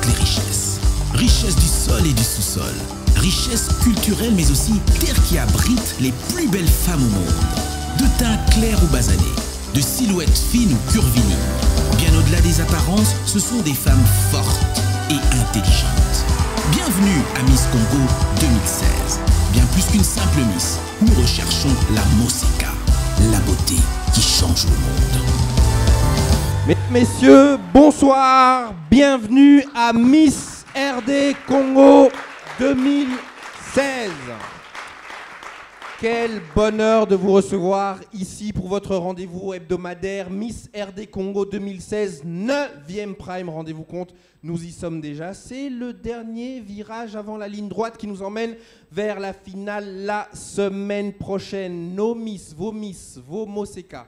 les richesses. Richesse du sol et du sous-sol. Richesse culturelle mais aussi terre qui abrite les plus belles femmes au monde. De teint clair ou basané, de silhouettes fines ou curvilignes. Bien au-delà des apparences, ce sont des femmes fortes et intelligentes. Bienvenue à Miss Congo 2016. Bien plus qu'une simple Miss, nous recherchons la Moseka, la beauté qui change le monde. Mesdames, Messieurs, bonsoir, bienvenue à Miss RD Congo 2016. Quel bonheur de vous recevoir ici pour votre rendez-vous hebdomadaire Miss RD Congo 2016, 9e Prime, rendez-vous compte, nous y sommes déjà. C'est le dernier virage avant la ligne droite qui nous emmène vers la finale la semaine prochaine. Nos Miss, vos Moseka.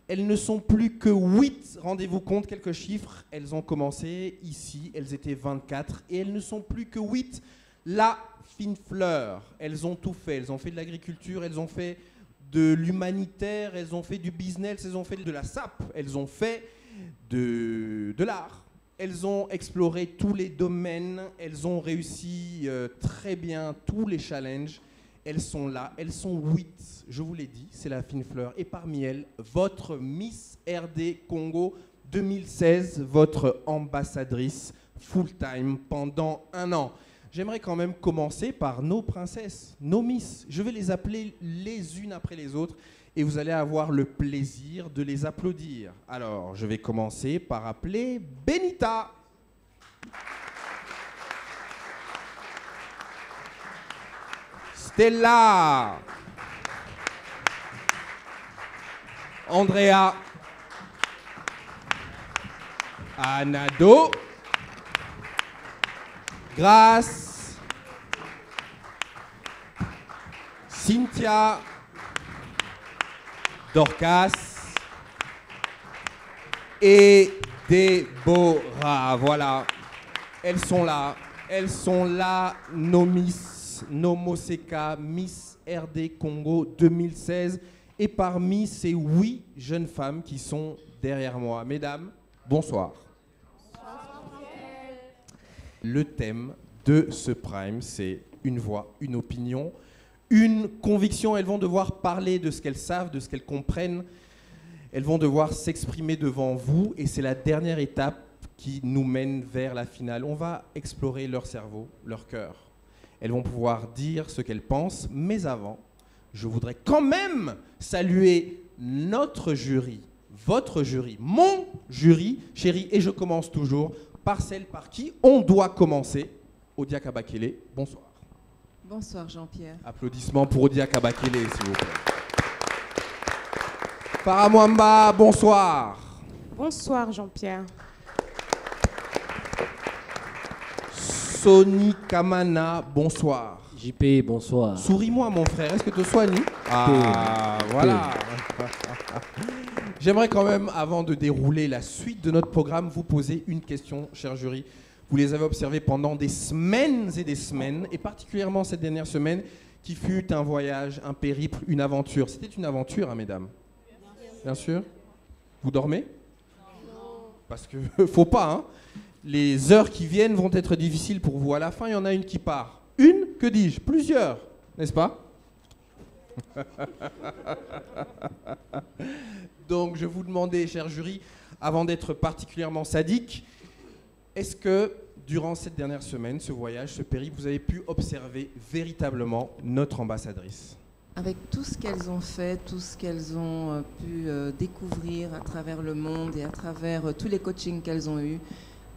Elles ne sont plus que 8, rendez-vous compte, quelques chiffres. Elles ont commencé ici, elles étaient 24 et elles ne sont plus que 8. La fine fleur, elles ont tout fait. Elles ont fait de l'agriculture, elles ont fait de l'humanitaire, elles ont fait du business, elles ont fait de la SAP, elles ont fait de l'art. Elles ont exploré tous les domaines, elles ont réussi très bien tous les challenges. Elles sont là, elles sont 8, je vous l'ai dit, c'est la fine fleur. Et parmi elles, votre Miss RD Congo 2016, votre ambassadrice full-time pendant 1 an. J'aimerais quand même commencer par nos princesses, nos Miss. Je vais les appeler les unes après les autres et vous allez avoir le plaisir de les applaudir. Alors, je vais commencer par appeler Benita. Stella, Andrea, Anado, Grace, Cynthia, Dorcas et Déborah. Voilà, elles sont là, nos Miss. Nos Moseka, Miss RD Congo 2016. Et parmi ces 8 jeunes femmes qui sont derrière moi. Mesdames, bonsoir. Le thème de ce Prime, c'est une voix, une opinion, une conviction. Elles vont devoir parler de ce qu'elles savent, de ce qu'elles comprennent. Elles vont devoir s'exprimer devant vous. Et c'est la dernière étape qui nous mène vers la finale. On va explorer leur cerveau, leur cœur. Elles vont pouvoir dire ce qu'elles pensent, mais avant, je voudrais quand même saluer notre jury, votre jury, mon jury, chérie, et je commence toujours par celle par qui on doit commencer. Odia Kabakele, bonsoir. Bonsoir Jean-Pierre. Applaudissements pour Odia Kabakele, s'il vous plaît. Farah Mwamba, bonsoir. Bonsoir Jean-Pierre. Sony Kamana, bonsoir. JP, bonsoir. Souris-moi, mon frère, est-ce que tu soignes? Ah, voilà. J'aimerais quand même, avant de dérouler la suite de notre programme, vous poser une question, cher jury. Vous les avez observés pendant des semaines et des semaines, et particulièrement cette dernière semaine, qui fut un voyage, un périple, une aventure. C'était une aventure, hein, mesdames? Bien sûr. Vous dormez? Non. Parce que faut pas, hein. Les heures qui viennent vont être difficiles pour vous. À la fin, il y en a une qui part. Une, que dis-je? Plusieurs, n'est-ce pas? Donc, je vous demandais, cher jury, avant d'être particulièrement sadique, est-ce que, durant cette dernière semaine, ce voyage, ce périple, vous avez pu observer véritablement notre ambassadrice? Avec tout ce qu'elles ont fait, tout ce qu'elles ont pu découvrir à travers le monde et à travers tous les coachings qu'elles ont eus,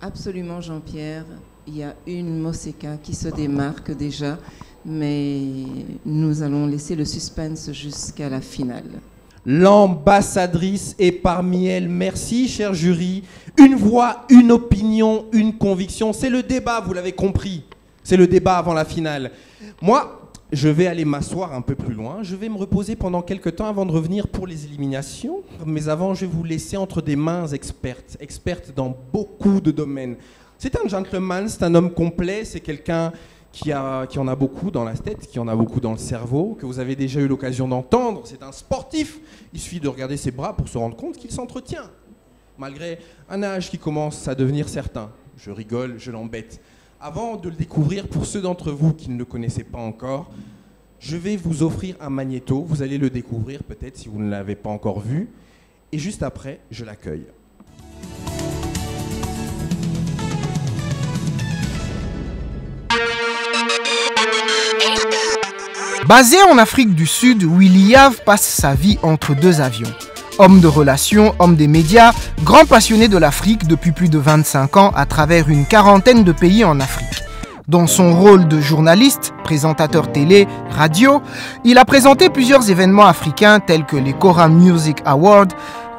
absolument, Jean-Pierre, il y a une Moseka qui se démarque déjà, mais nous allons laisser le suspense jusqu'à la finale. L'ambassadrice est parmi elles. Merci, cher jury. Une voix, une opinion, une conviction. C'est le débat, vous l'avez compris. C'est le débat avant la finale. Moi, je vais aller m'asseoir un peu plus loin. Je vais me reposer pendant quelques temps avant de revenir pour les éliminations. Mais avant, je vais vous laisser entre des mains expertes, expertes dans beaucoup de domaines. C'est un gentleman, c'est un homme complet, c'est quelqu'un qui en a beaucoup dans la tête, qui en a beaucoup dans le cerveau, que vous avez déjà eu l'occasion d'entendre. C'est un sportif. Il suffit de regarder ses bras pour se rendre compte qu'il s'entretient, malgré un âge qui commence à devenir certain. je rigole, je l'embête. Avant de le découvrir, pour ceux d'entre vous qui ne le connaissaient pas encore, je vais vous offrir un magnéto. Vous allez le découvrir peut-être si vous ne l'avez pas encore vu. Et juste après, je l'accueille. Basé en Afrique du Sud, Willy Yav passe sa vie entre deux avions. Homme de relations, homme des médias, grand passionné de l'Afrique depuis plus de 25 ans à travers une quarantaine de pays en Afrique. Dans son rôle de journaliste, présentateur télé, radio, il a présenté plusieurs événements africains tels que les Kora Music Awards,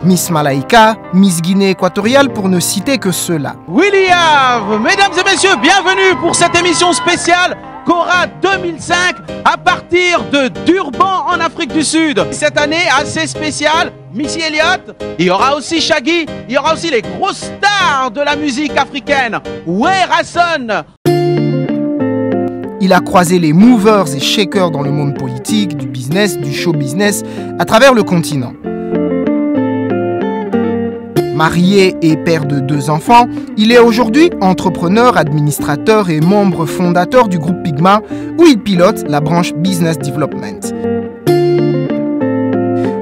Miss Malaika, Miss Guinée équatoriale pour ne citer que ceux-là. Willy Yav, mesdames et messieurs, bienvenue pour cette émission spéciale Kora 2005 à partir de Durban en Afrique du Sud. Cette année assez spéciale, Missy Elliott, il y aura aussi Shaggy, il y aura aussi les grosses stars de la musique africaine, Werason. Il a croisé les movers et shakers dans le monde politique, du business, du show business, à travers le continent. Marié et père de 2 enfants, il est aujourd'hui entrepreneur, administrateur et membre fondateur du groupe Pigma, où il pilote la branche Business Development.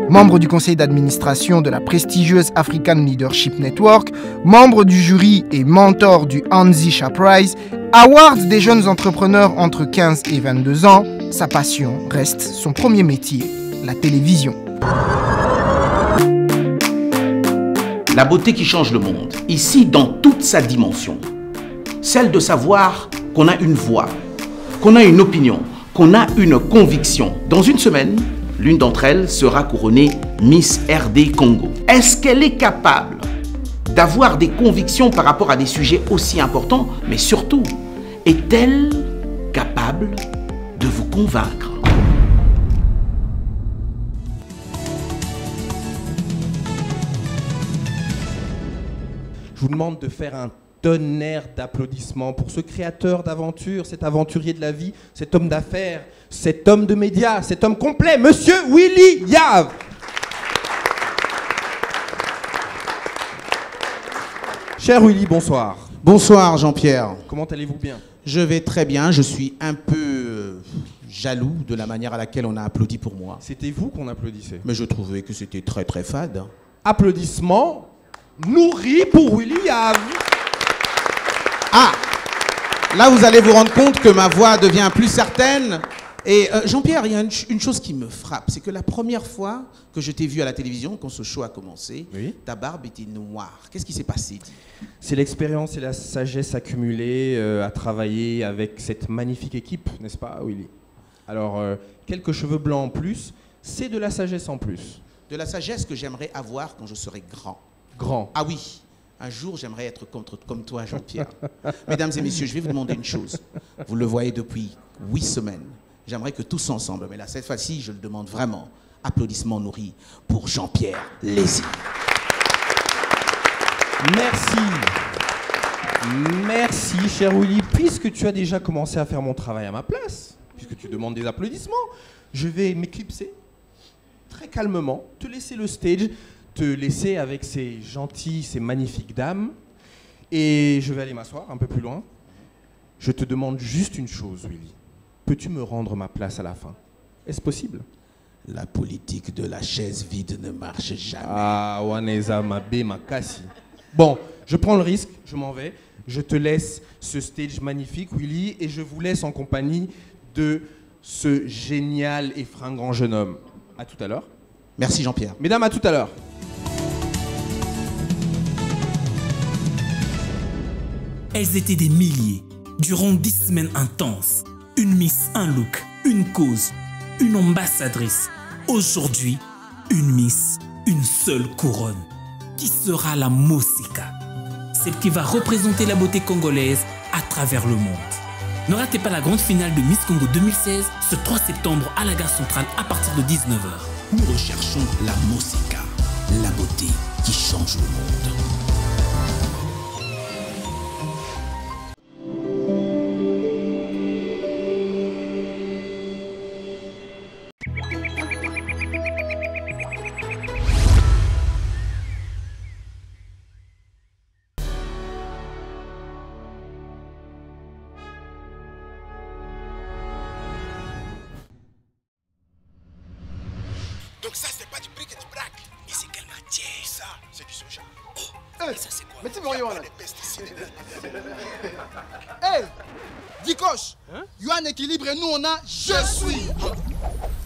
Membre du conseil d'administration de la prestigieuse African Leadership Network, membre du jury et mentor du Anzisha Prize, Award des jeunes entrepreneurs entre 15 et 22 ans, sa passion reste son premier métier, la télévision. La beauté qui change le monde, ici dans toute sa dimension. Celle de savoir qu'on a une voix, qu'on a une opinion, qu'on a une conviction. Dans une semaine, l'une d'entre elles sera couronnée Miss RD Congo. Est-ce qu'elle est capable d'avoir des convictions par rapport à des sujets aussi importants, mais surtout, est-elle capable de vous convaincre ? Je vous demande de faire un tonnerre d'applaudissements pour ce créateur d'aventure, cet aventurier de la vie, cet homme d'affaires, cet homme de médias, cet homme complet, Monsieur Willy Yav. Cher Willy, bonsoir. Bonsoir Jean-Pierre. Comment allez-vous bien? Je vais très bien, je suis un peu jaloux de la manière à laquelle on a applaudi pour moi. C'était vous qu'on applaudissait. Mais je trouvais que c'était très très fade. Applaudissements nourris pour Willy Yav. Ah, là vous allez vous rendre compte que ma voix devient plus certaine. Et Jean-Pierre, il y a une chose qui me frappe, c'est que la première fois que je t'ai vu à la télévision, quand ce show a commencé, oui, ta barbe était noire. Qu'est-ce qui s'est passé? C'est l'expérience et la sagesse accumulée à travailler avec cette magnifique équipe, n'est-ce pas, Willy? Alors, quelques cheveux blancs en plus, c'est de la sagesse en plus. De la sagesse que j'aimerais avoir quand je serai grand. Grand. Ah oui, un jour j'aimerais être comme toi, Jean-Pierre. Mesdames et messieurs, je vais vous demander une chose. Vous le voyez depuis 8 semaines. J'aimerais que tous ensemble, mais là cette fois-ci, je le demande vraiment, applaudissements nourris pour Jean-Pierre Lézy. Merci. Merci, cher Willy. Puisque tu as déjà commencé à faire mon travail à ma place, puisque tu demandes des applaudissements, je vais m'éclipser très calmement, te laisser le stage, te laisser avec ces gentilles, ces magnifiques dames, et je vais aller m'asseoir un peu plus loin. Je te demande juste une chose, Willy. Peux-tu me rendre ma place à la fin? Est-ce possible? La politique de la chaise vide ne marche jamais. Ah, Waneza Mabe Makasi. Bon, je prends le risque, je m'en vais. Je te laisse ce stage magnifique, Willy, et je vous laisse en compagnie de ce génial et fringant jeune homme. À tout à l'heure. Merci Jean-Pierre. Mesdames, à tout à l'heure. Elles étaient des milliers, durant 10 semaines intenses. Une miss, un look, une cause, une ambassadrice. Aujourd'hui, une miss, une seule couronne. Qui sera la Mosika? Celle qui va représenter la beauté congolaise à travers le monde. Ne ratez pas la grande finale de Miss Congo 2016 ce 3 septembre à la gare centrale à partir de 19 h. Nous recherchons la Mosika, la beauté qui change le monde. Donc ça, c'est pas du bric et du brac. Et c'est quelle matière? Ça, c'est du soja. Et ça, c'est quoi? Mais tu vois, les pesticides. Hey, Dikosh, il y a un équilibre et nous on a je suis.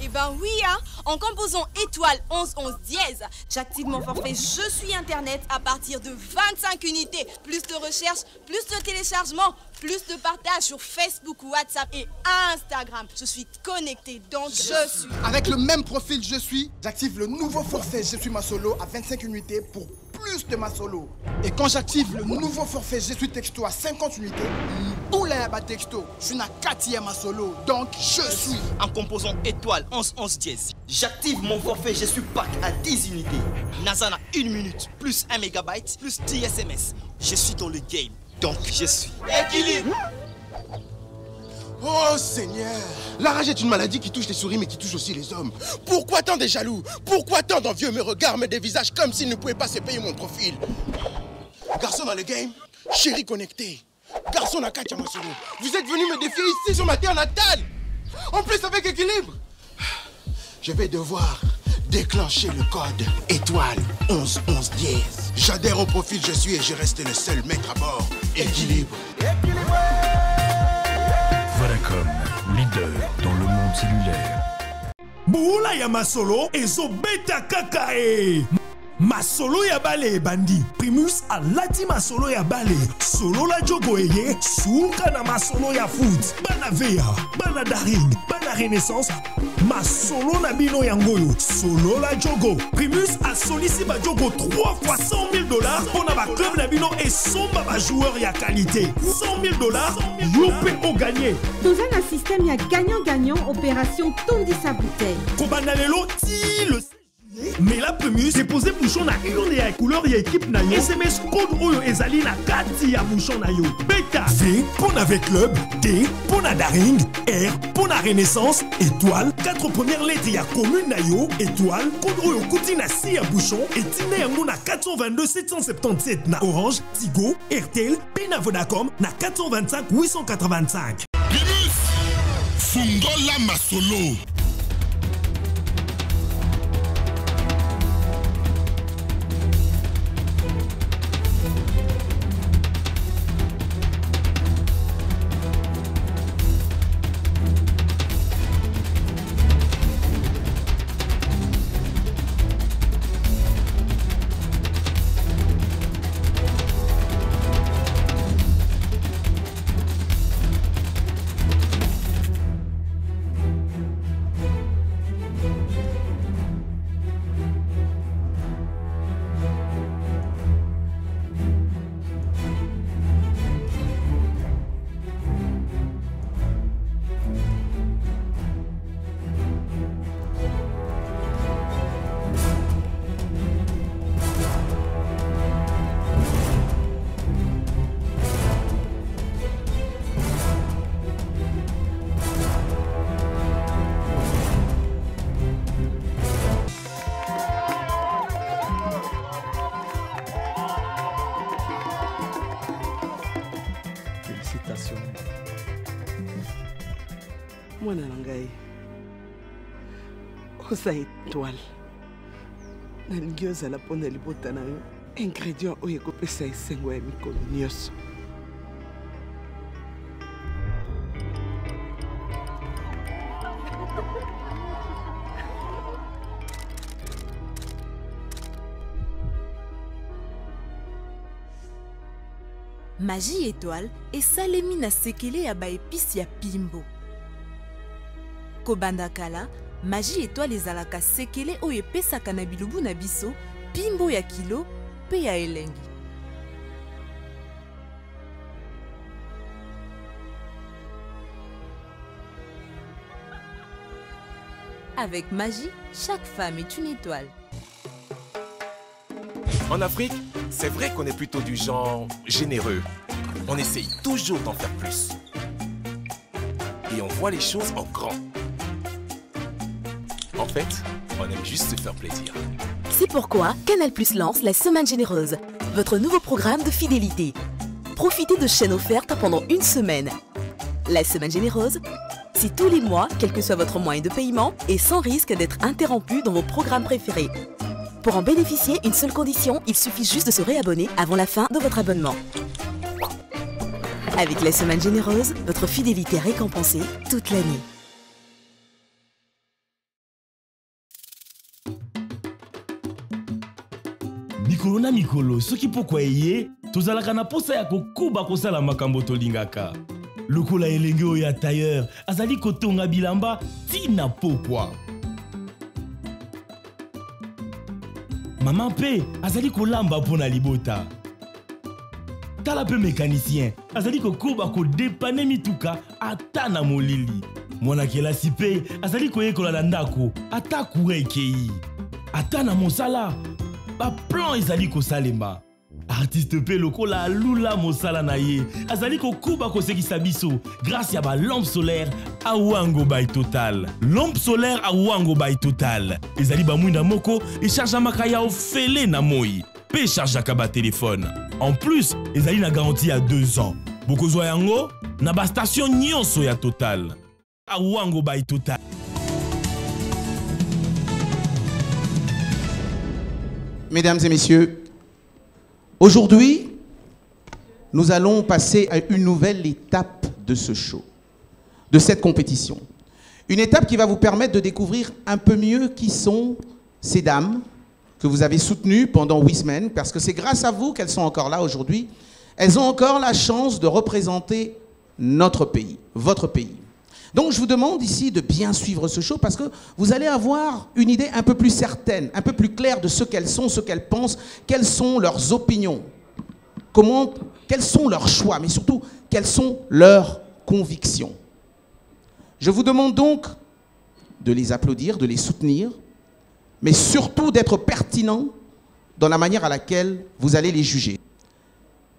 Eh ben oui, hein. En composant étoile 11 11 dièse, j'active mon forfait Je suis Internet à partir de 25 unités. Plus de recherche, plus de téléchargement, plus de partage sur Facebook, WhatsApp et Instagram. Je suis connecté, donc je suis. Avec le même profil je suis, j'active le nouveau forfait Je suis ma solo à 25 unités pour plus de ma solo. Et quand j'active le nouveau forfait Je suis texto à 50 unités, tous les texto, je suis na 4e ma solo, donc je suis. En composant étoile 11 11 dièse, j'active mon forfait Je suis pack à 10 unités. Nazana 1 minute, plus 1 mégabyte, plus 10 SMS. Je suis dans le game, donc je suis. Équilibre. Oh Seigneur, la rage est une maladie qui touche les souris mais qui touche aussi les hommes. Pourquoi tant de jaloux? Pourquoi tant d'envieux me regardent, me dévisagent comme s'ils ne pouvaient pas se payer mon profil? Garçon dans le game, chéri connecté. Garçon à Katia Masolo, vous êtes venu me défier ici sur ma terre natale. En plus avec équilibre. Je vais devoir déclencher le code étoile 11 11 dièse. J'adhère au profil je suis et je reste le seul maître à bord. Équilibre. Vodacom, leader dans le monde cellulaire. Boula ya masolo ezo beta kakae. Masolo ya bale bandi. Primus alati masolo ya bale. Solo la jogo eye. Sulka na masolo ya foot. Bana Vea, bana Daring, bana Renaissance. Masolo na bino yangoyo. Solo la jogo. Primus a sollicité ba jogo 3 fois $100,000 pour na ba club na bino et somba ba joueur ya qualité. $100,000, youpe au gagné. Dans un système ya gagnant-gagnant opération Tondi sa bouteille. Kobana lelo ti le mais la Primus déposé bouchon na une ya couleur ya équipe na yo. SMS code oyo ezali na kati ya bouchon na yo. Beta V pour avec club, D pour na Daring, R pour na Renaissance, étoile 4 premières lettres ya commune na yo, étoile code oyo kuti na si ya bouchon et tine yango na 422 777 na Orange, Tigo, RTL, puis na Vodacom na 425 885. Primus Fungola Masolo. Mwana nangai oza étoile nalingi ozala mpona libota na yo ingrédient oyo ekopesa esengo ya mikolo nyonso. Magie étoile esalemi na sekele ya baepisi ya pimbo. Kobanda kala, Magie étoile ezalaka sekele oyo epesaka na bilubu na biso pimbo ya kilo pe ya elengi. Avec Magie, chaque femme est une étoile. En Afrique, c'est vrai qu'on est plutôt du genre généreux. On essaye toujours d'en faire plus. Et on voit les choses en grand. En fait, on aime juste se faire plaisir. C'est pourquoi Canal+ lance la Semaine Généreuse, votre nouveau programme de fidélité. Profitez de chaînes offertes pendant une semaine. La Semaine Généreuse, aussi tous les mois, quel que soit votre moyen de paiement, et sans risque d'être interrompu dans vos programmes préférés. Pour en bénéficier, une seule condition, il suffit juste de se réabonner avant la fin de votre abonnement. Avec les semaines généreuses, votre fidélité est récompensée toute l'année. mikolo na mikolo soki pokwa eye tozalaka na posa ya kokuba kosala makambo tolingaka lokola elenge oyo ya tailleur azali kotonga bilamba tina pokwa mama mpe azali kolamba mpona libota tala mpe mécanicien azali kokuba kodepane mituka ata na molili mwana-kelasi mpe azali koyekola na ndako ata kura ekei ata na mosala baplan ezali kosalema artiste mpe lokola alula mosala na ye azali kokuba kosekisa biso grâce ya balampe solaire awango by Total. Lampe solaire awango by Total ezali bamwinda moko echargeamaka ya ofele na moi mpe echargeaka batelefone. En plus ezali na garantie ya 2 ans. bokozwa yango na bastation nyonso ya Total. Awango by Total. Mesdames et messieurs, aujourd'hui, nous allons passer à une nouvelle étape de ce show, de cette compétition. Une étape qui va vous permettre de découvrir un peu mieux qui sont ces dames que vous avez soutenues pendant 8 semaines, parce que c'est grâce à vous qu'elles sont encore là aujourd'hui. Elles ont encore la chance de représenter notre pays, votre pays. Donc je vous demande ici de bien suivre ce show parce que vous allez avoir une idée un peu plus certaine, un peu plus claire de ce qu'elles sont, ce qu'elles pensent, quelles sont leurs opinions, quels sont leurs choix, mais surtout quelles sont leurs convictions. Je vous demande donc de les applaudir, de les soutenir, mais surtout d'être pertinent dans la manière à laquelle vous allez les juger.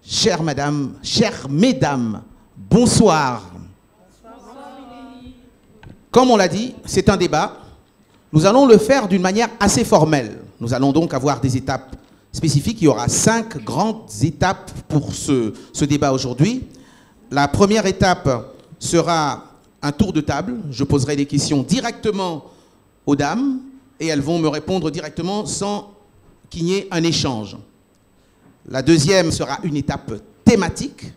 Chères mesdames, bonsoir. Comme on l'a dit, c'est un débat. Nous allons le faire d'une manière assez formelle. Nous allons donc avoir des étapes spécifiques. Il y aura 5 grandes étapes pour ce débat aujourd'hui. La première étape sera un tour de table. Je poserai des questions directement aux dames et elles vont me répondre directement sans qu'il y ait un échange. La deuxième sera une étape thématique.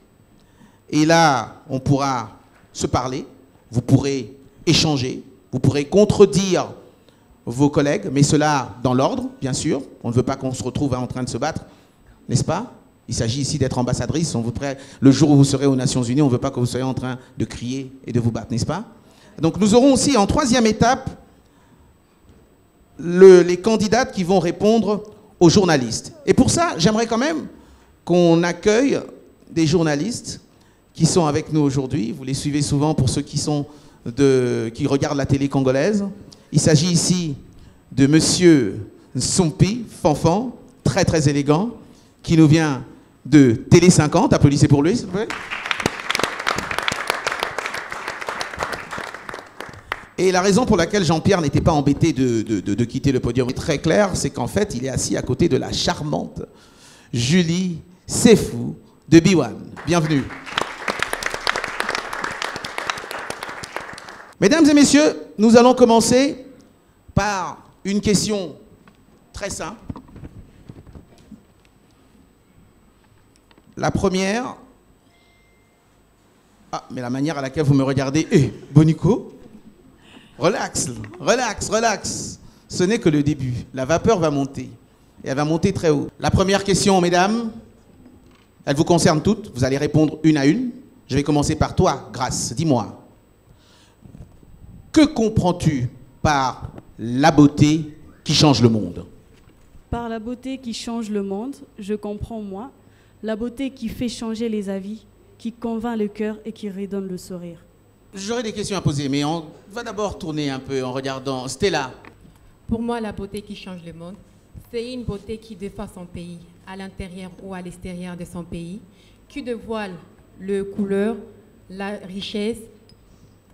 Et là, on pourra se parler. Vous pourrez échanger, vous pourrez contredire vos collègues, mais cela dans l'ordre, bien sûr. On ne veut pas qu'on se retrouve en train de se battre, n'est-ce pas? Il s'agit ici d'être ambassadrice. On vous prête, le jour où vous serez aux Nations Unies, on ne veut pas que vous soyez en train de crier et de vous battre, n'est-ce pas? Donc nous aurons aussi en 3e étape les candidates qui vont répondre aux journalistes. Et pour ça, j'aimerais quand même qu'on accueille des journalistes qui sont avec nous aujourd'hui. Vous les suivez souvent pour ceux qui regardent la télé congolaise. Il s'agit ici de Monsieur Nsompi Fanfan, très très élégant, qui nous vient de Télé 50. Applaudissez pour lui, s'il vous plaît. Et la raison pour laquelle Jean-Pierre n'était pas embêté de quitter le podium est très claire, c'est qu'en fait, il est assis à côté de la charmante Julie Sefou de B1. Bienvenue. Mesdames et messieurs, nous allons commencer par une question très simple. La première... Ah, mais la manière à laquelle vous me regardez... Bonico, relax, relax, relax. Ce n'est que le début. La vapeur va monter. Et elle va monter très haut. La première question, mesdames, elle vous concerne toutes. Vous allez répondre une à une. Je vais commencer par toi, Grâce. Dis-moi. Que comprends-tu par la beauté qui change le monde? Par la beauté qui change le monde, je comprends moi, la beauté qui fait changer les avis, qui convainc le cœur et qui redonne le sourire. J'aurais des questions à poser, mais on va d'abord tourner un peu en regardant Stella. Pour moi, la beauté qui change le monde, c'est une beauté qui défend son pays, à l'intérieur ou à l'extérieur de son pays, qui dévoile le couleur, la richesse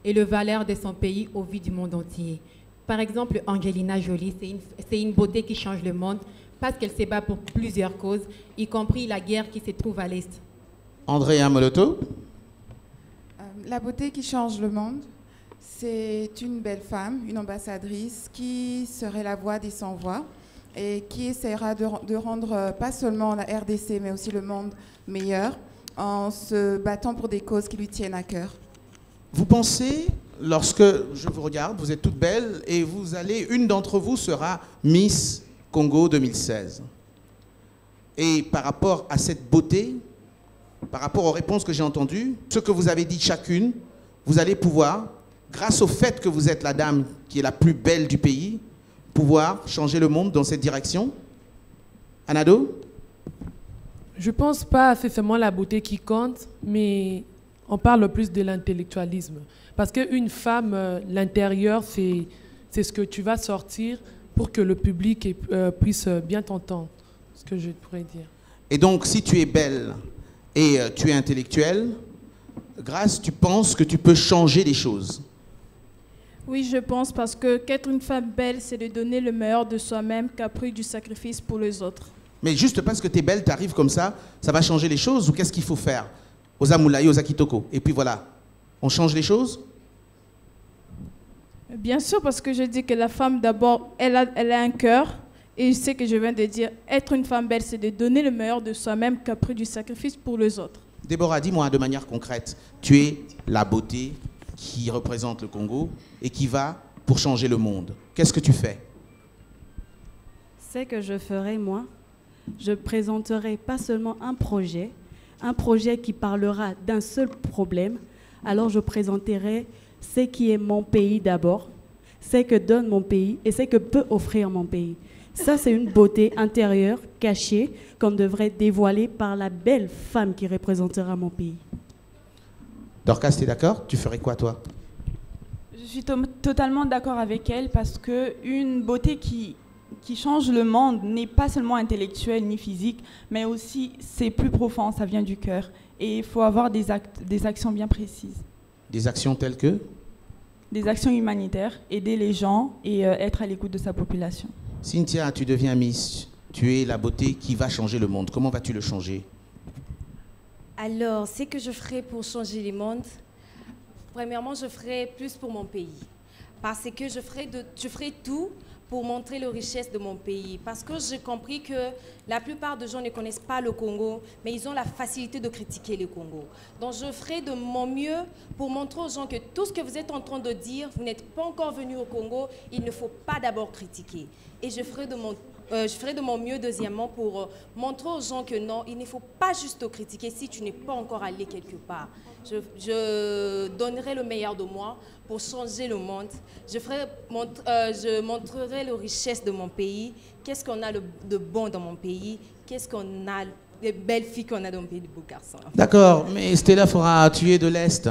et le valeur de son pays au vu du monde entier. Par exemple, Angelina Jolie, c'est une beauté qui change le monde parce qu'elle se bat pour plusieurs causes, y compris la guerre qui se trouve à l'Est. Andrea Moloto. La beauté qui change le monde, C'est une belle femme, une ambassadrice qui serait la voix des sans-voix et qui essaiera de rendre pas seulement la RDC mais aussi le monde meilleur en se battant pour des causes qui lui tiennent à cœur. Vous pensez, lorsque je vous regarde, vous êtes toutes belles et vous allez, une d'entre vous sera Miss Congo 2016. Et par rapport à cette beauté, par rapport aux réponses que j'ai entendues, ce que vous avez dit chacune, vous allez pouvoir, grâce au fait que vous êtes la dame qui est la plus belle du pays, pouvoir changer le monde dans cette direction. Anado? Je ne pense pas que c'est seulement la beauté qui compte, mais on parle plus de l'intellectualisme. Parce qu'une femme, l'intérieur, c'est ce que tu vas sortir pour que le public puisse bien t'entendre, ce que je pourrais dire. Et donc, si tu es belle et tu es intellectuelle, Grâce, tu penses que tu peux changer les choses? Oui, je pense, parce que qu'être une femme belle, c'est de donner le meilleur de soi-même qu'après du sacrifice pour les autres. Mais juste parce que tu es belle, tu arrives comme ça va changer les choses? Ou qu'est-ce qu'il faut faire? Aux Amoulaye, aux Akitoko. Et puis voilà, on change les choses? Bien sûr, parce que je dis que la femme, d'abord, elle a un cœur. Et je sais que je viens de dire, être une femme belle, c'est de donner le meilleur de soi-même qu'après du sacrifice pour les autres. Déborah, dis-moi de manière concrète, tu es la beauté qui représente le Congo et qui va pour changer le monde. Qu'est-ce que tu fais? Ce que je ferai, moi, je présenterai pas seulement un projet qui parlera d'un seul problème. Alors je présenterai ce qui est mon pays d'abord, ce que donne mon pays et ce que peut offrir mon pays. Ça, c'est une beauté intérieure, cachée, qu'on devrait dévoiler par la belle femme qui représentera mon pays. Dorcas, tu es d'accord? Tu ferais quoi, toi? Je suis totalement d'accord avec elle, parce qu'une beauté qui change le monde n'est pas seulement intellectuelle ni physique, mais aussi, c'est plus profond, ça vient du cœur. Et il faut avoir des actions bien précises. Des actions telles que? Des actions humanitaires, aider les gens et être à l'écoute de sa population. Cynthia, tu deviens Miss. Tu es la beauté qui va changer le monde. Comment vas-tu le changer? Alors, ce que je ferai pour changer le monde, premièrement, je ferai plus pour mon pays. Parce que je ferai tout pour montrer les richesses de mon pays. Parce que j'ai compris que la plupart des gens ne connaissent pas le Congo, mais ils ont la facilité de critiquer le Congo. Donc je ferai de mon mieux pour montrer aux gens que tout ce que vous êtes en train de dire, vous n'êtes pas encore venu au Congo, il ne faut pas d'abord critiquer. Et je ferai de mon mieux, deuxièmement, pour montrer aux gens que non, il ne faut pas juste critiquer si tu n'es pas encore allé quelque part. Je donnerai le meilleur de moi pour changer le monde. Je montrerai les richesses de mon pays. Qu'est-ce qu'on a de bon dans mon pays? Qu'est-ce qu'on a, les belles filles qu'on a dans mon pays, de beaux garçons. D'accord, mais Stella Fora, tu es de l'Est.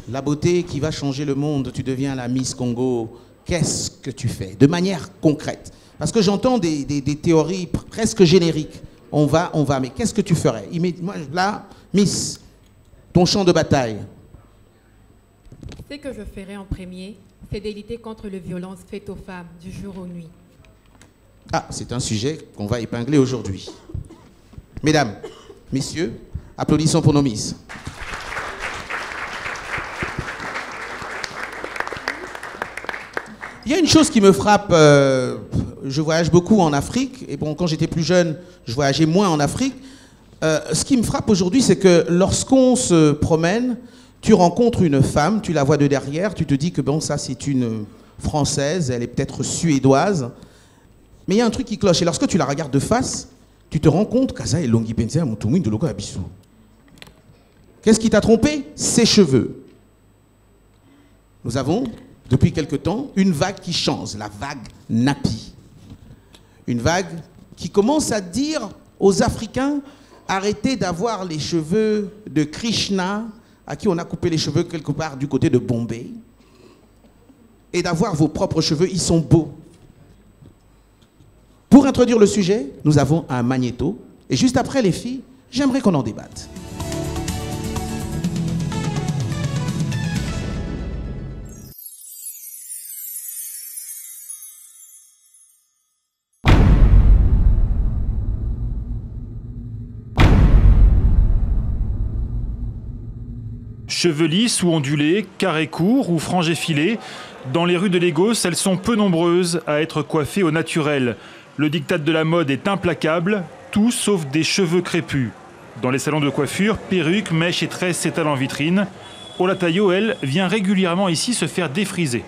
La beauté qui va changer le monde, tu deviens la Miss Congo. Qu'est-ce que tu fais de manière concrète? Parce que j'entends des théories presque génériques. On va, mais qu'est-ce que tu ferais? Moi, là, Miss, ton champ de bataille. Ce que je ferai en premier, c'est de lutter contre les violences faites aux femmes du jour aux nuits. Ah, c'est un sujet qu'on va épingler aujourd'hui. Mesdames, messieurs, applaudissons pour nos Miss. Il y a une chose qui me frappe, je voyage beaucoup en Afrique, et bon, quand j'étais plus jeune, je voyageais moins en Afrique. Ce qui me frappe aujourd'hui, c'est que lorsqu'on se promène, tu rencontres une femme, tu la vois de derrière, tu te dis que bon, ça c'est une Française, elle est peut-être suédoise, mais il y a un truc qui cloche, et lorsque tu la regardes de face, tu te rends compte qu'Aza est longi pense à Moutoumi de Logo Abissou. Qu'est-ce qui t'a trompé? Ses cheveux. Nous avons, depuis quelque temps, une vague qui change, la vague Napi. Une vague qui commence à dire aux Africains, arrêtez d'avoir les cheveux de Krishna, à qui on a coupé les cheveux quelque part du côté de Bombay, et d'avoir vos propres cheveux, ils sont beaux. Pour introduire le sujet, nous avons un magnéto, et juste après les filles, j'aimerais qu'on en débatte. Cheveux lisses ou ondulés, carrés courts ou frangés filés, dans les rues de Lagos, elles sont peu nombreuses à être coiffées au naturel. Le diktat de la mode est implacable, tout sauf des cheveux crépus. Dans les salons de coiffure, perruques, mèches et tresses s'étalent en vitrine. Olatayo, elle, vient régulièrement ici se faire défriser.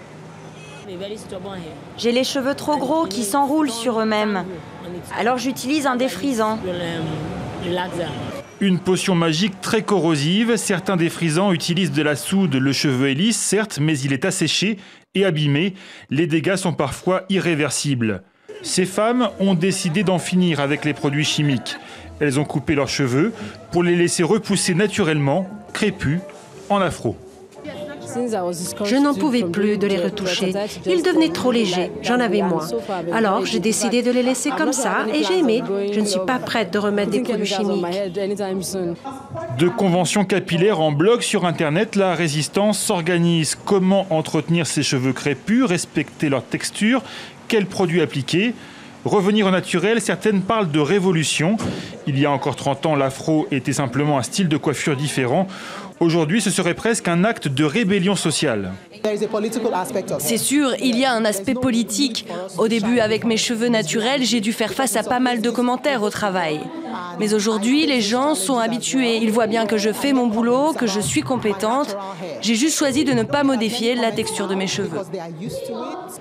J'ai les cheveux trop gros qui s'enroulent sur eux-mêmes. Alors j'utilise un défrisant. Une potion magique très corrosive. Certains défrisants utilisent de la soude. Le cheveu est lisse, certes, mais il est asséché et abîmé. Les dégâts sont parfois irréversibles. Ces femmes ont décidé d'en finir avec les produits chimiques. Elles ont coupé leurs cheveux pour les laisser repousser naturellement, crépus, en afro. Je n'en pouvais plus de les retoucher. Ils devenaient trop légers, j'en avais moins. Alors j'ai décidé de les laisser comme ça et j'ai aimé. Je ne suis pas prête de remettre des produits chimiques. De conventions capillaires en blog sur Internet, la résistance s'organise. Comment entretenir ses cheveux crépus, respecter leur texture, quels produits appliquer? Revenir au naturel, certaines parlent de révolution. Il y a encore 30 ans, l'afro était simplement un style de coiffure différent. Aujourd'hui, ce serait presque un acte de rébellion sociale. C'est sûr, il y a un aspect politique. Au début, avec mes cheveux naturels, j'ai dû faire face à pas mal de commentaires au travail. Mais aujourd'hui, les gens sont habitués. Ils voient bien que je fais mon boulot, que je suis compétente. J'ai juste choisi de ne pas modifier la texture de mes cheveux.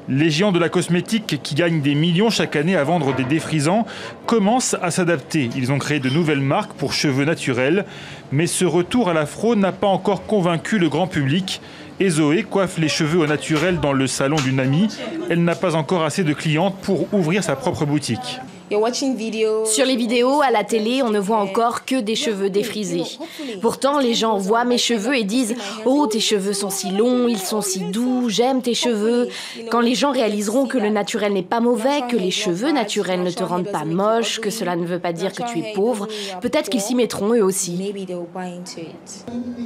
Les géants de la cosmétique qui gagnent des millions chaque année à vendre des défrisants commencent à s'adapter. Ils ont créé de nouvelles marques pour cheveux naturels. Mais ce retour à l'afro n'a pas encore convaincu le grand public. Et Zoé coiffe les cheveux au naturel dans le salon d'une amie. Elle n'a pas encore assez de clientes pour ouvrir sa propre boutique. Sur les vidéos, à la télé, on ne voit encore que des cheveux défrisés. Pourtant, les gens voient mes cheveux et disent « Oh, tes cheveux sont si longs, ils sont si doux, j'aime tes cheveux ». Quand les gens réaliseront que le naturel n'est pas mauvais, que les cheveux naturels ne te rendent pas moche, que cela ne veut pas dire que tu es pauvre, peut-être qu'ils s'y mettront eux aussi.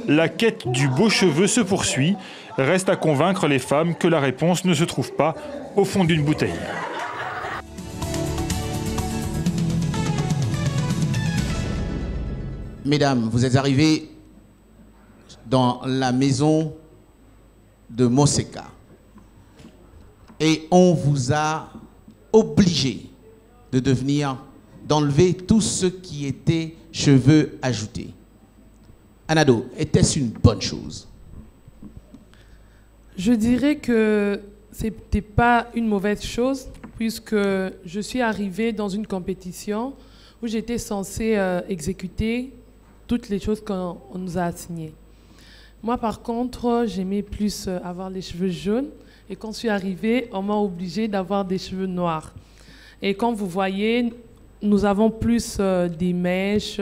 La quête du beau cheveu se poursuit. Reste à convaincre les femmes que la réponse ne se trouve pas au fond d'une bouteille. Mesdames, vous êtes arrivées dans la maison de Moseka et on vous a obligé d'enlever tout ce qui était cheveux ajoutés. Anado, était-ce une bonne chose? Je dirais que ce n'était pas une mauvaise chose puisque je suis arrivée dans une compétition où j'étais censée exécuter toutes les choses qu'on nous a assignées. Moi, par contre, j'aimais plus avoir les cheveux jaunes. Et quand je suis arrivée, on m'a obligée d'avoir des cheveux noirs. Et comme vous voyez, nous avons plus des mèches.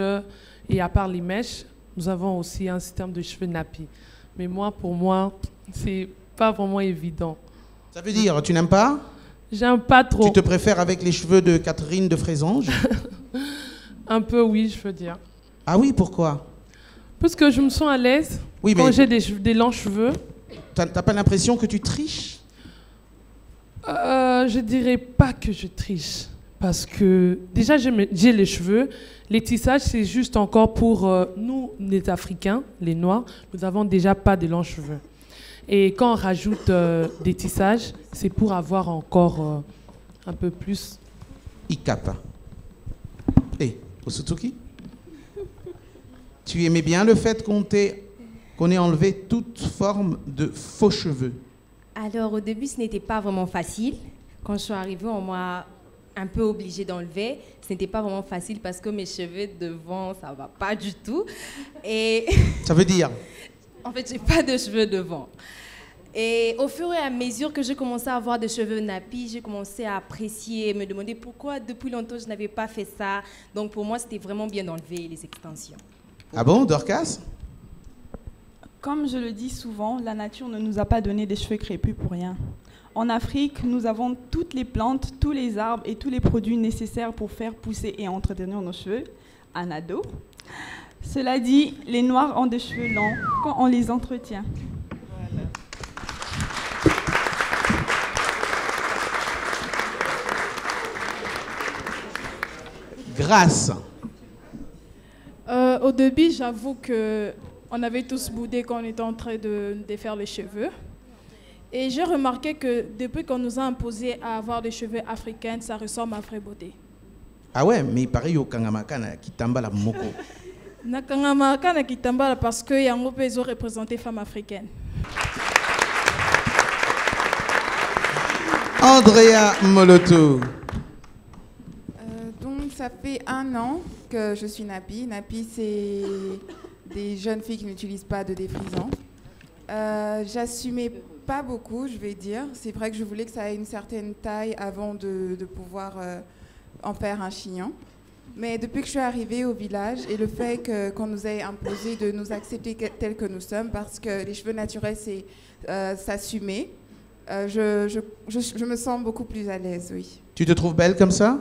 Et à part les mèches, nous avons aussi un système de cheveux nappis. Mais moi, pour moi, c'est pas vraiment évident. Ça veut dire, tu n'aimes pas? J'aime pas trop. Tu te préfères avec les cheveux de Catherine de Frésange? Un peu, oui, je veux dire. Ah oui, pourquoi? Parce que je me sens à l'aise quand j'ai des longs cheveux. T'as pas l'impression que tu triches? Je dirais pas que je triche. Parce que déjà, j'ai les cheveux. Les tissages, c'est juste encore pour nous, les Africains, les Noirs. Nous avons déjà pas de longs cheveux. Et quand on rajoute des tissages, c'est pour avoir encore un peu plus. Ikapa. Hey, Osutuki? Tu aimais bien le fait qu'on ait enlevé toute forme de faux cheveux? Alors au début, ce n'était pas vraiment facile. Quand je suis arrivée, on m'a un peu obligée d'enlever. Ce n'était pas vraiment facile parce que mes cheveux devant, ça ne va pas du tout. Et ça veut dire? En fait, j'ai pas de cheveux devant. Et au fur et à mesure que j'ai commencé à avoir des cheveux nappis, j'ai commencé à apprécier, me demander pourquoi depuis longtemps je n'avais pas fait ça. Donc pour moi, c'était vraiment bien d'enlever les extensions. Ah bon, Dorcas? Comme je le dis souvent, la nature ne nous a pas donné des cheveux crépus pour rien. En Afrique, nous avons toutes les plantes, tous les arbres et tous les produits nécessaires pour faire pousser et entretenir nos cheveux. Anado. Cela dit, les Noirs ont des cheveux longs quand on les entretient. Grâce. Au début, j'avoue que on avait tous boudé quand on était en train de défaire les cheveux. Et j'ai remarqué que depuis qu'on nous a imposé à avoir des cheveux africains, ça ressemble à vraie beauté. Ah ouais, mais pareil au Kangamakana qui tambala moko. Na Kangamakana qui tambala parce que Yango Pezo représentait femmes africaines. Andrea Moloto. Donc ça fait 1 an que je suis Napi. Napi, c'est des jeunes filles qui n'utilisent pas de défrisant. J'assumais pas beaucoup, je vais dire. C'est vrai que je voulais que ça ait une certaine taille avant de pouvoir en faire un chignon. Mais depuis que je suis arrivée au village et le fait qu'on nous ait imposé de nous accepter tels que nous sommes, parce que les cheveux naturels, c'est s'assumer, je me sens beaucoup plus à l'aise, oui. Tu te trouves belle comme ça?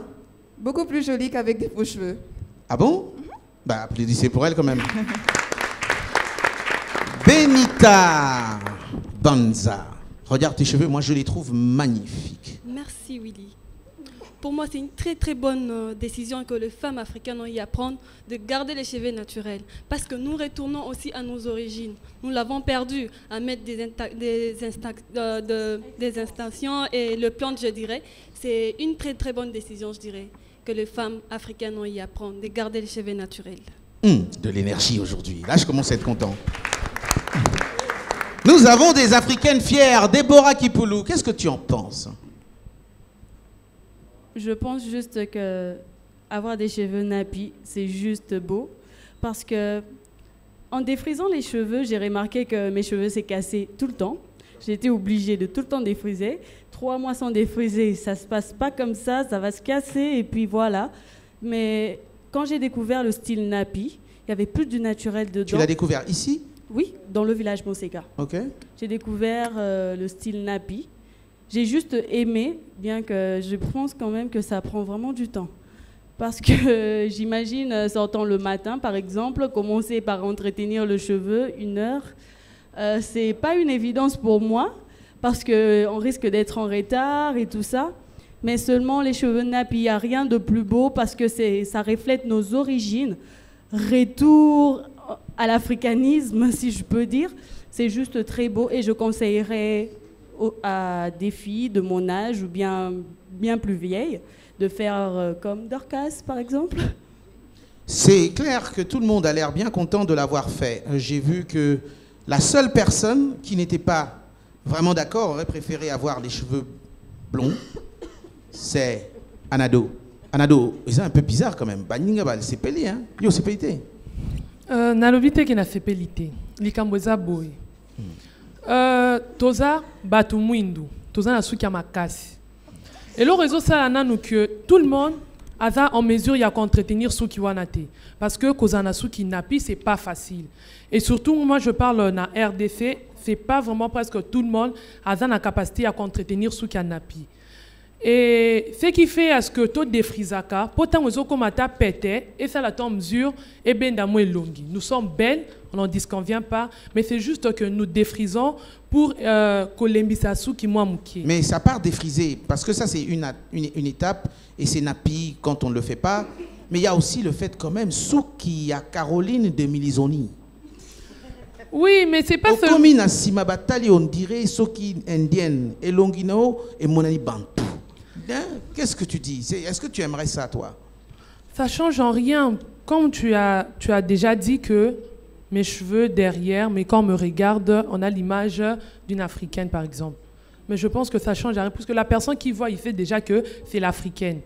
Beaucoup plus jolie qu'avec des faux cheveux. Ah bon? Bah, applaudissez pour elle quand même. Benita Banza. Regarde tes cheveux, moi je les trouve magnifiques. Merci Willy. Pour moi, c'est une très très bonne décision que les femmes africaines ont eu à prendre de garder les cheveux naturels. Parce que nous retournons aussi à nos origines. Nous l'avons perdu à mettre des installations et le plan, je dirais. C'est une très très bonne décision, je dirais, que les femmes africaines ont eu à prendre, de garder les cheveux naturels. De l'énergie aujourd'hui. Là, je commence à être content. Nous avons des Africaines fières. Déborah Kipoulou, qu'est-ce que tu en penses? Je pense juste que avoir des cheveux nappies, c'est juste beau. Parce que en défrisant les cheveux, j'ai remarqué que mes cheveux s'est cassé tout le temps. J'ai été obligée de tout le temps défriser. 3 mois sans défriser, ça se passe pas comme ça va se casser et puis voilà. Mais quand j'ai découvert le style nappy, il y avait plus du naturel dedans. Tu l'as découvert ici? Oui, dans le village Moseka. Ok. J'ai découvert le style nappy. J'ai juste aimé, bien que je pense quand même que ça prend vraiment du temps. Parce que j'imagine, sortant le matin, par exemple, commencer par entretenir le cheveu 1 heure, c'est pas une évidence pour moi, parce qu'on risque d'être en retard et tout ça. Mais seulement les cheveux nappy, il n'y a rien de plus beau, parce que ça reflète nos origines. Retour à l'africanisme, si je peux dire. C'est juste très beau et je conseillerais à des filles de mon âge ou bien plus vieilles de faire comme Dorcas, par exemple. C'est clair que tout le monde a l'air bien content de l'avoir fait. J'ai vu que la seule personne qui n'était pas vraiment d'accord aurait préféré avoir les cheveux blonds, c'est Anado. Anado, c'est un peu bizarre quand même. C'est pelé, hein? Yo, c'est pelité. Nalobite qui n'a fait pelité. Likamboza boy. Toza batu mwindu. Toza na suki ya makasi. Et le réseau ça nous que tout le monde a en mesure à entretenir suki wanate. Parce que kozana suki napi c'est pas facile. Et surtout moi je parle na RDC, c'est pas vraiment presque tout le monde a la capacité à entretenir suki napi. Et ce qui fait à ce que tout défrisaka, pourtant nous avons commencé pété et ça la tombe mesure et ben d'amour longue. Nous sommes belles, on n'en disconvient pas, mais c'est juste que nous défrisons pour que l'embissassou qui moi mouki. Mais ça part défriser parce que ça c'est une étape et c'est napi quand on ne le fait pas. Mais il y a aussi le fait quand même souki à Caroline de Milisoni. Oui, mais c'est pas seulement. Comme Sima Batali, on dirait souki indienne et Longino et Monani Bantou. Qu'est-ce que tu dis? Est-ce que tu aimerais ça, toi? Ça change en rien. Comme tu as déjà dit que mes cheveux derrière, mais quand on me regarde, on a l'image d'une Africaine, par exemple. Mais je pense que ça change rien, parce que la personne qui voit, il fait déjà que c'est l'Africaine.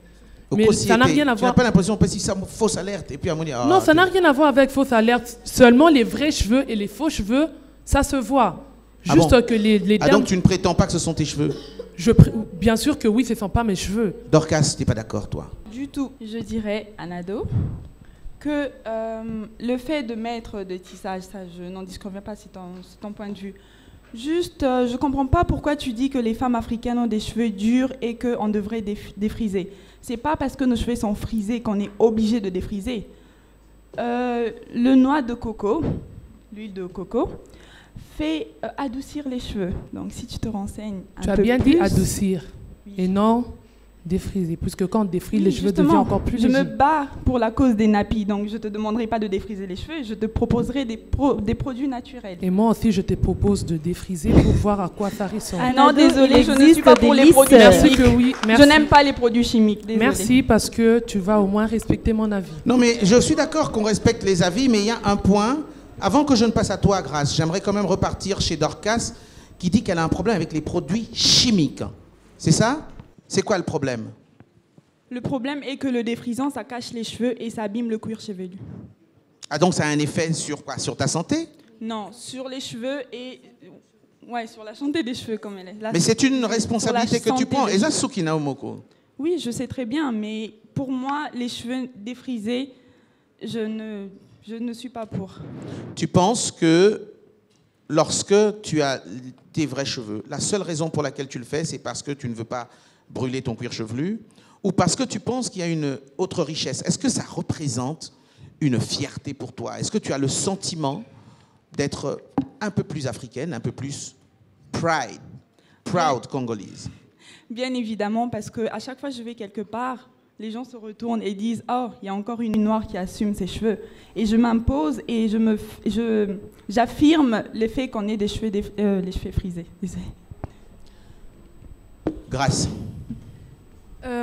Mais ça n'a rien à voir. Tu n'as pas l'impression que c'est fausse alerte et puis non, ça n'a rien à voir avec fausse alerte. Seulement les vrais cheveux et les faux cheveux, ça se voit. Juste que les termes... donc tu ne prétends pas que ce sont tes cheveux? Bien sûr que oui, ce ne sont pas mes cheveux. Dorcas, tu n'es pas d'accord, toi? Du tout. Je dirais, Anado, que le fait de mettre de tissage, ça, je n'en disconviens pas, c'est ton point de vue. Juste, je ne comprends pas pourquoi tu dis que les femmes africaines ont des cheveux durs et qu'on devrait défriser. Ce n'est pas parce que nos cheveux sont frisés qu'on est obligé de défriser. Le noix de coco, l'huile de coco, fait adoucir les cheveux. Donc si tu te renseignes un peu plus... Tu as bien dit adoucir. Oui. Et non Défriser, puisque quand on défrise, les cheveux deviennent encore plus légers. Je me légers. bats pour la cause des nappies, donc je ne te demanderai pas de défriser les cheveux, je te proposerai des produits naturels. Et moi aussi, je te propose de défriser pour voir à quoi ça ressemble. Ah non, désolé, je ne suis pas pour les produits chimiques. Que oui, merci. Je n'aime pas les produits chimiques, désolé. Merci, parce que tu vas au moins respecter mon avis. Non, mais je suis d'accord qu'on respecte les avis, mais il y a un point. Avant que je ne passe à toi, Grace, j'aimerais quand même repartir chez Dorcas, qui dit qu'elle a un problème avec les produits chimiques. C'est ça? C'est quoi le problème? Le problème est que le défrisant, ça cache les cheveux et ça abîme le cuir chevelu. Ah, donc ça a un effet sur quoi? Sur ta santé? Non, sur les cheveux et... Ouais, sur la santé des cheveux, comme elle est. Mais c'est une responsabilité que tu prends. Et ça, Sukina Omoko. Oui, je sais très bien, mais pour moi, les cheveux défrisés, je ne suis pas pour. Tu penses que lorsque tu as tes vrais cheveux, la seule raison pour laquelle tu le fais, c'est parce que tu ne veux pas brûler ton cuir chevelu, ou parce que tu penses qu'il y a une autre richesse? Est-ce que ça représente une fierté pour toi? Est-ce que tu as le sentiment d'être un peu plus africaine, un peu plus proud congolaise? Bien évidemment, parce qu'à chaque fois que je vais quelque part, les gens se retournent et disent « Oh, il y a encore une noire qui assume ses cheveux ». Et je m'impose et j'affirme le fait qu'on ait les cheveux frisés. Grâce.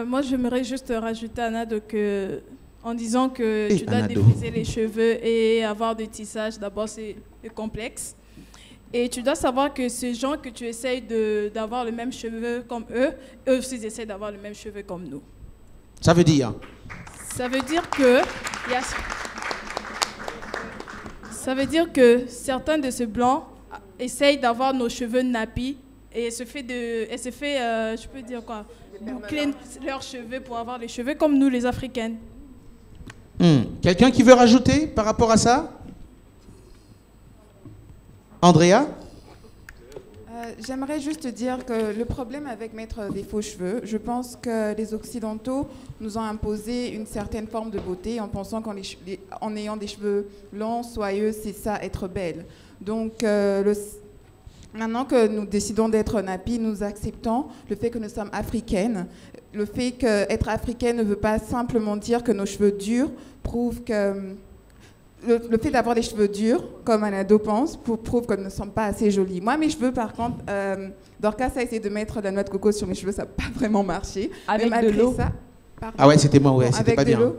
Moi, j'aimerais juste rajouter à Nado que, en disant que tu dois défriser les cheveux et avoir des tissages, d'abord, c'est complexe. Et tu dois savoir que ces gens que tu essayes d'avoir le même cheveu comme eux, eux aussi essayent d'avoir le même cheveu comme nous. Ça veut dire? Ça veut dire que... Ça veut dire que certains de ces blancs essayent d'avoir nos cheveux nappis et se fait, je peux dire quoi, boucler leurs cheveux pour avoir les cheveux comme nous, les Africaines. Quelqu'un qui veut rajouter par rapport à ça? Andrea? J'aimerais juste dire que le problème avec mettre des faux cheveux, je pense que les Occidentaux nous ont imposé une certaine forme de beauté en pensant qu'en ayant des cheveux longs, soyeux, c'est ça, être belle. Donc, maintenant que nous décidons d'être nappies, nous acceptons le fait que nous sommes africaines. Le fait qu'être africaine ne veut pas simplement dire que nos cheveux durs prouve que... Le fait d'avoir des cheveux durs, comme Anado pense, prouve que nous ne sommes pas assez jolis. Moi, mes cheveux, par contre, Dorcas a essayé de mettre de la noix de coco sur mes cheveux, ça n'a pas vraiment marché. Avec de l'eau. Ah ouais, c'était moi, ouais, c'était pas bien.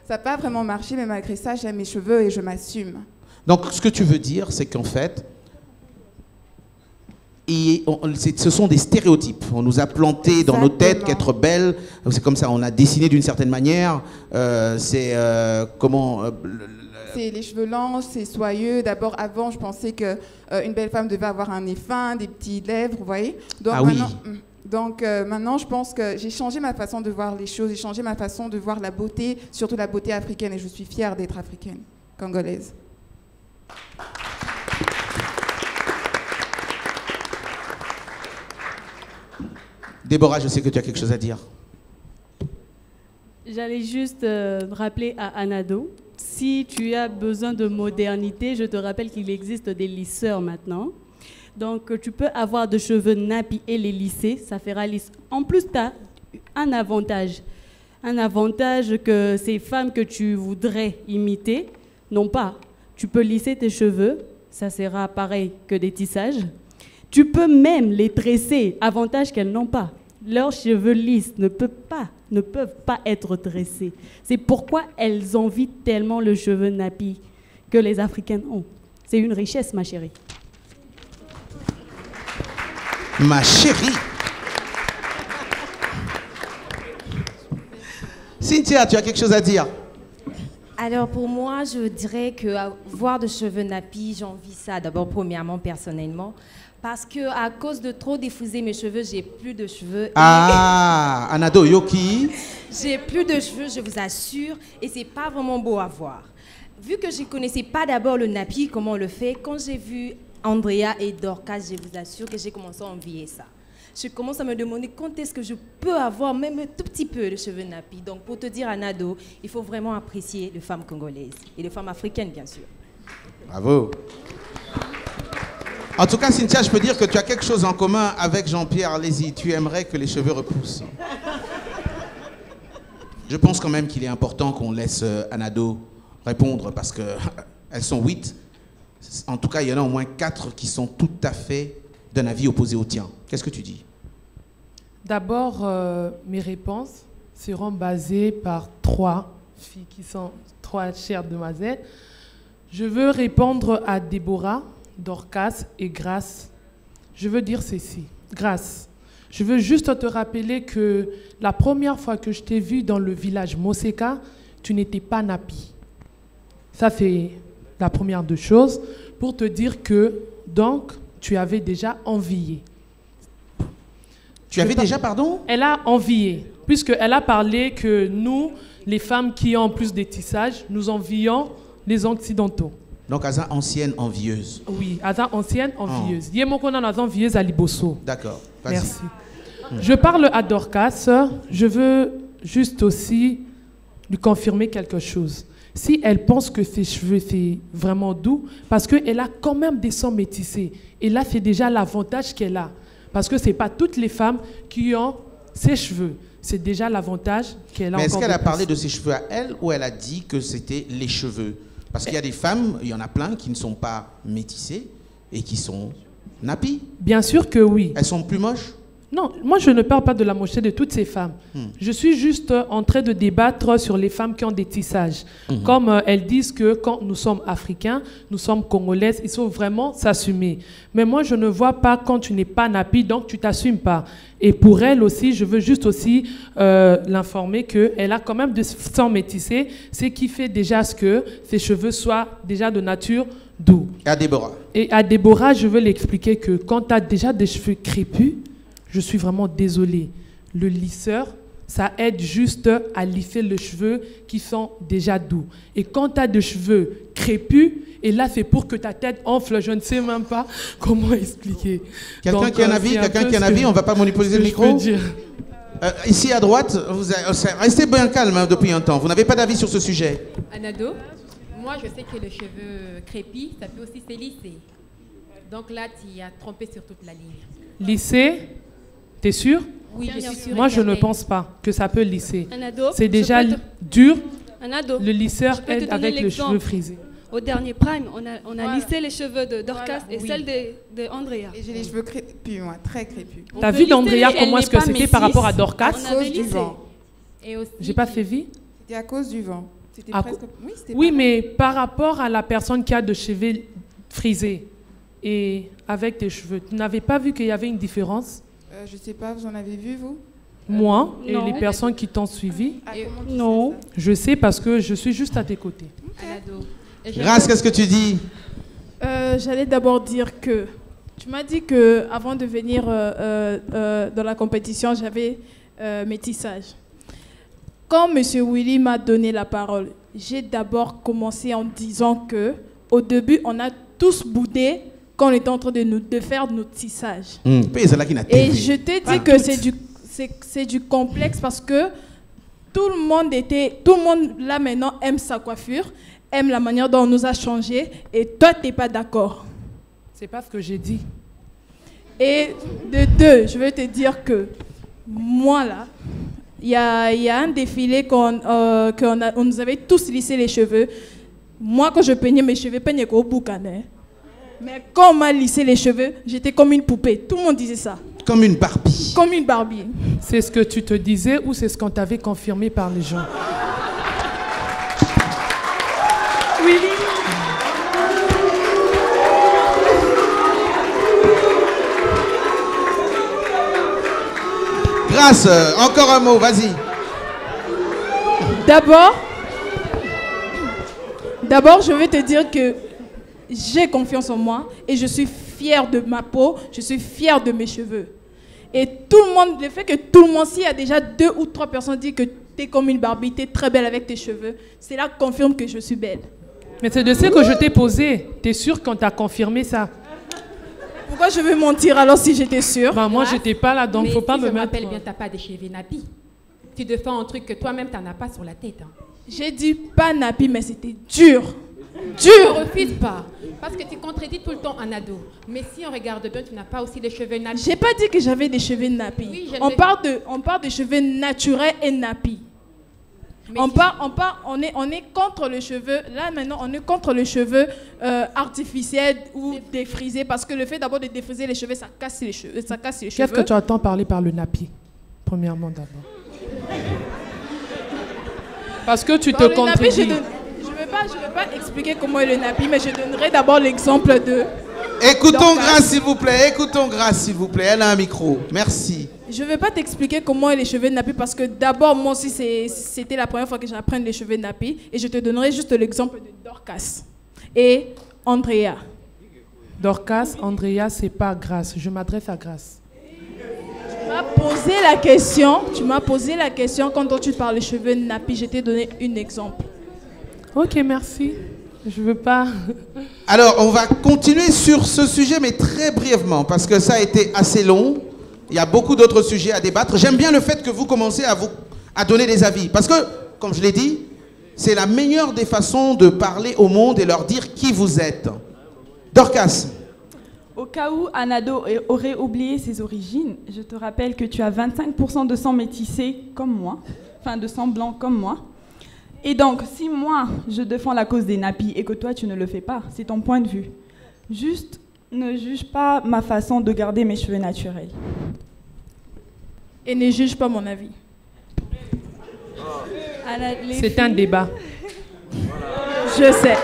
Ça n'a pas vraiment marché, mais malgré ça, j'aime mes cheveux et je m'assume. Donc, ce que tu veux dire, c'est qu'en fait, ce sont des stéréotypes. On nous a planté dans nos têtes qu'être belle, c'est comme ça, on a dessiné d'une certaine manière. C'est les cheveux longs, c'est soyeux. D'abord, avant, je pensais qu'une belle femme devait avoir un nez fin, des petites lèvres, vous voyez. Donc, maintenant, je pense que j'ai changé ma façon de voir les choses, j'ai changé ma façon de voir la beauté, surtout la beauté africaine, et je suis fière d'être africaine, congolaise. Déborah, je sais que tu as quelque chose à dire. J'allais juste rappeler à Anado, si tu as besoin de modernité, je te rappelle qu'il existe des lisseurs maintenant. Donc, tu peux avoir de cheveux nappis et les lisser, ça fera lisse. En plus, tu as un avantage. Un avantage que ces femmes que tu voudrais imiter n'ont pas. Tu peux lisser tes cheveux, ça sera pareil que des tissages. Tu peux même les tresser, avantage qu'elles n'ont pas. Leurs cheveux lisses ne peuvent pas être tressés. C'est pourquoi elles envient tellement le cheveu nappi que les Africaines ont. C'est une richesse, ma chérie. Ma chérie. Cynthia, tu as quelque chose à dire? Alors pour moi, je dirais que avoir de cheveux nappis, j'envie ça d'abord premièrement personnellement. Parce qu'à cause de trop défriser mes cheveux, j'ai plus de cheveux. Ah, Anado Yoki. J'ai plus de cheveux, je vous assure, et c'est pas vraiment beau à voir. Vu que je ne connaissais pas d'abord le nappi, comment on le fait, quand j'ai vu Andrea et Dorcas, je vous assure que j'ai commencé à envier ça. Je commence à me demander quand est-ce que je peux avoir même un tout petit peu de cheveux nappis. Donc pour te dire, Anado, il faut vraiment apprécier les femmes congolaises et les femmes africaines, bien sûr. Bravo. En tout cas, Cynthia, je peux dire que tu as quelque chose en commun avec Jean-Pierre Lézy. Tu aimerais que les cheveux repoussent. Je pense quand même qu'il est important qu'on laisse Anado répondre parce qu'elles sont 8. En tout cas, il y en a au moins 4 qui sont tout à fait d'un avis opposé au tien. Qu'est-ce que tu dis? D'abord, mes réponses seront basées par 3 filles qui sont 3 chères demoiselles. Je veux répondre à Déborah, Dorcas et Grace. Je veux dire ceci. Grace, je veux juste te rappeler que la première fois que je t'ai vue dans le village Moseka, tu n'étais pas nappie. Ça, c'est la première des choses pour te dire que, donc, tu avais déjà envié. Tu avais déjà, pardon? Elle a envié, puisqu'elle a parlé que nous, les femmes qui ont plus de tissage, nous envions les Occidentaux. Donc, Aza, ancienne envieuse. Oui, Aza, ancienne envieuse. Yemokona, Aza, envieuse à Liboso. D'accord. Merci. Je parle à Dorcas. Je veux juste aussi lui confirmer quelque chose. Si elle pense que ses cheveux, c'est vraiment doux, parce qu'elle a quand même des sons métissés. Et là, c'est déjà l'avantage qu'elle a. Parce que ce n'est pas toutes les femmes qui ont ses cheveux. C'est déjà l'avantage qu'elle a. Mais est-ce qu'elle a parlé de ses cheveux à elle ou elle a dit que c'était les cheveux? Parce qu'il y a des femmes, il y en a plein qui ne sont pas métissées et qui sont nappies. Bien sûr que oui. Elles sont plus moches? Non, moi je ne parle pas de la mocheté de toutes ces femmes. Je suis juste en train de débattre sur les femmes qui ont des tissages. Comme elles disent que quand nous sommes africains, nous sommes congolaises, il faut vraiment s'assumer. Mais moi je ne vois pas quand tu n'es pas nappie, donc tu t'assumes pas. Et pour elle aussi, je veux juste aussi l'informer qu'elle a quand même des sangs métissés, ce qui fait déjà ce que ses cheveux soient déjà de nature doux. Et à Déborah? Et à Déborah, je veux l'expliquer que quand tu as déjà des cheveux crépus, je suis vraiment désolée. Le lisseur, ça aide juste à lisser les cheveux qui sont déjà doux. Et quand tu as des cheveux crépus, et là, c'est pour que ta tête enfle, je ne sais même pas comment expliquer. Quelqu'un qui a un avis, on ne va pas monopoliser le micro. Ici à droite, restez bien calme depuis un temps. Vous n'avez pas d'avis sur ce sujet? Anado, moi je sais que les cheveux crépus, ça peut aussi se lisser. Donc là, tu as trompé sur toute la ligne. Lisser? T'es sûr? Oui, je suis sûre. Moi, je ne pense pas que ça peut lisser. Anado, c'est déjà dur. Anado, le lisseur aide avec les cheveux frisés. Au dernier prime, on a lissé les cheveux de Dorcas et celles de Andrea. Et j'ai les cheveux crépus, moi, très crépus. T'as vu d'Andrea comment est-ce que c'était par rapport à Dorcas? À cause du vent. J'ai pas fait vie? C'était à cause du vent. Oui, mais par rapport à la personne qui a de cheveux frisés et avec tes cheveux, tu n'avais pas vu qu'il y avait une différence? Je sais pas, vous en avez vu, vous? Moi et les personnes qui t'ont suivi? Non. Je sais parce que je suis juste à tes côtés. Grace, qu'est-ce que tu dis? J'allais d'abord dire que tu m'as dit que avant de venir dans la compétition, j'avais métissage. Quand M. Willy m'a donné la parole, j'ai d'abord commencé en disant que au début, on a tous boudé quand on était en train de faire notre tissage. Et je t'ai dit que c'est du complexe parce que tout le monde là maintenant aime sa coiffure, aime la manière dont on nous a changé, et toi, tu n'es pas d'accord. C'est pas ce que j'ai dit. Et de deux, je veux te dire que moi, là, il y a un défilé on nous avait tous lissé les cheveux. Moi, quand je peignais mes cheveux, je peignais au boucanet. Mais quand on m'a lissé les cheveux, j'étais comme une poupée. Tout le monde disait ça. Comme une Barbie. Comme une Barbie. C'est ce que tu te disais ou c'est ce qu'on t'avait confirmé par les gens? Oui. Grace, encore un mot, vas-y. D'abord, je vais te dire que j'ai confiance en moi et je suis fière de ma peau, je suis fière de mes cheveux. Et tout le monde, le fait que tout le monde, s'il y a déjà 2 ou 3 personnes qui disent que tu es comme une Barbie, tu es très belle avec tes cheveux, cela confirme que je suis belle. Mais c'est de ce que je t'ai posé. Tu es sûre qu'on t'a confirmé ça? Pourquoi je vais mentir alors si j'étais sûre? Moi, j'étais pas là, donc faut pas me mettre... Mais si je m'appelle bien, tu n'as pas des cheveux nappis. Tu défends un truc que toi-même, tu n'en as pas sur la tête. Hein. J'ai dit pas nappis, mais c'était dur. Dur. Ne refuse pas. Parce que tu contredis tout le temps un ado. Mais si on regarde bien, tu n'as pas aussi les cheveux nappis. J'ai pas dit que j'avais des cheveux nappis. Oui, on parle de cheveux naturels et nappis. On est contre le cheveu. Là, maintenant, on est contre le cheveu artificiel ou défrisé. Parce que le fait d'abord de défriser les cheveux, ça casse les cheveux. Qu'est-ce que tu entends parler par le nappy? Premièrement, d'abord. Parce que tu te contredis. Je ne vais pas expliquer comment est le nappy, mais je donnerai d'abord l'exemple de... Écoutons Grace, s'il vous plaît. Écoutons Grace, s'il vous plaît. Elle a un micro. Merci. Je ne vais pas t'expliquer comment est les cheveux nappy parce que d'abord, moi aussi, c'était la première fois que j'apprends les cheveux nappy. Et je te donnerai juste l'exemple de Dorcas et Andrea. Dorcas, Andrea, c'est pas Grace. Je m'adresse à Grace. Tu m'as posé la question quand tu parles des cheveux nappy. Je t'ai donné un exemple. Ok, merci. Je veux pas... Alors, on va continuer sur ce sujet, mais très brièvement, parce que ça a été assez long. Il y a beaucoup d'autres sujets à débattre. J'aime bien le fait que vous commencez à donner des avis. Parce que, comme je l'ai dit, c'est la meilleure des façons de parler au monde et leur dire qui vous êtes. Dorcas. Au cas où Anado aurait oublié ses origines, je te rappelle que tu as 25% de sang métissé comme moi, enfin de sang blanc comme moi. Et donc, si moi, je défends la cause des nappies et que toi, tu ne le fais pas, c'est ton point de vue. Juste, ne juge pas ma façon de garder mes cheveux naturels. Et ne juge pas mon avis. C'est un débat. Je sais.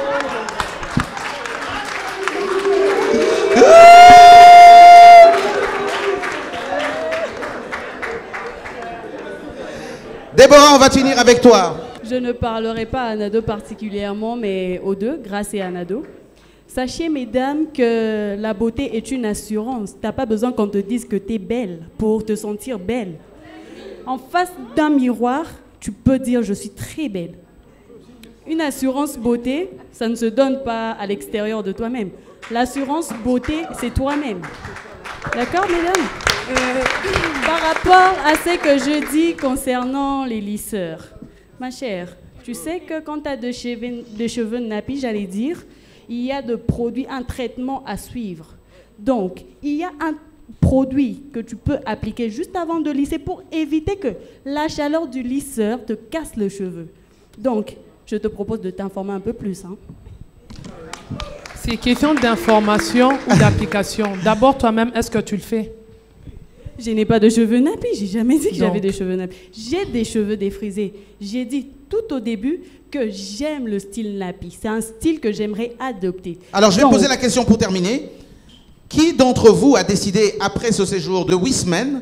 Déborah, on va finir avec toi. Je ne parlerai pas à Anado particulièrement, mais aux deux, Grace et Anado. Sachez, mesdames, que la beauté est une assurance. Tu n'as pas besoin qu'on te dise que tu es belle pour te sentir belle. En face d'un miroir, tu peux dire « je suis très belle ». Une assurance beauté, ça ne se donne pas à l'extérieur de toi-même. L'assurance beauté, c'est toi-même. D'accord, mesdames? Par rapport à ce que je dis concernant les lisseurs, ma chère, tu sais que quand tu as des cheveux nappy, j'allais dire, il y a de produits, un traitement à suivre. Donc, il y a un produit que tu peux appliquer juste avant de lisser pour éviter que la chaleur du lisseur te casse le cheveu. Donc, je te propose de t'informer un peu plus. Hein. C'est question d'information ou d'application. D'abord, toi-même, est-ce que tu le fais? Je n'ai pas de cheveux nappy. J'ai jamais dit que j'avais des cheveux nappy. J'ai des cheveux défrisés. J'ai dit tout au début que j'aime le style nappy. C'est un style que j'aimerais adopter. Alors, je vais poser la question pour terminer. Qui d'entre vous a décidé, après ce séjour de 8 semaines,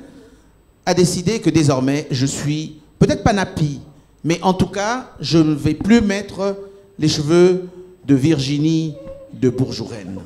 a décidé que désormais, je suis peut-être pas nappy, mais en tout cas, je ne vais plus mettre les cheveux de Virginie de Bourgourène?